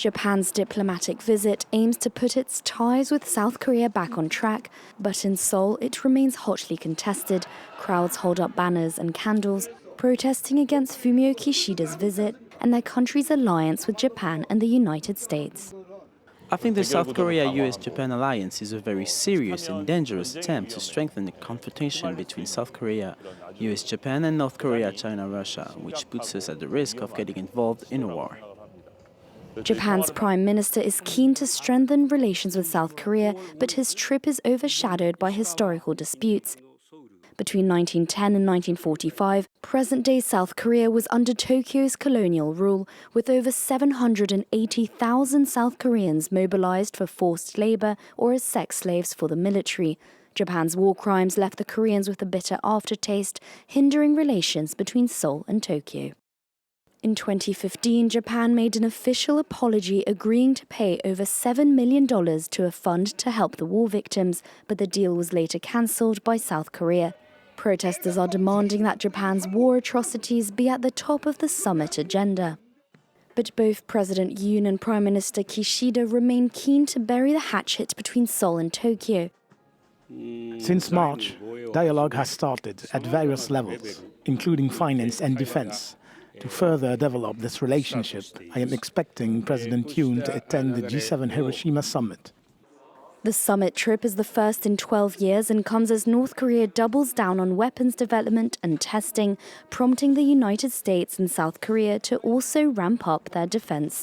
Japan's diplomatic visit aims to put its ties with South Korea back on track, but in Seoul it remains hotly contested. Crowds hold up banners and candles, protesting against Fumio Kishida's visit and their country's alliance with Japan and the United States. I think the South Korea-US-Japan alliance is a very serious and dangerous attempt to strengthen the confrontation between South Korea, US-Japan and North Korea-China-Russia, which puts us at the risk of getting involved in a war. Japan's Prime Minister is keen to strengthen relations with South Korea, but his trip is overshadowed by historical disputes. Between 1910 and 1945, present-day South Korea was under Tokyo's colonial rule, with over 780,000 South Koreans mobilized for forced labor or as sex slaves for the military. Japan's war crimes left the Koreans with a bitter aftertaste, hindering relations between Seoul and Tokyo. In 2015, Japan made an official apology agreeing to pay over $7 million to a fund to help the war victims, but the deal was later cancelled by South Korea. Protesters are demanding that Japan's war atrocities be at the top of the summit agenda. But both President Yoon and Prime Minister Kishida remain keen to bury the hatchet between Seoul and Tokyo. Since March, dialogue has started at various levels, including finance and defense. To further develop this relationship, I am expecting President Yoon to attend the G7 Hiroshima summit. The summit trip is the first in 12 years and comes as North Korea doubles down on weapons development and testing, prompting the United States and South Korea to also ramp up their defense.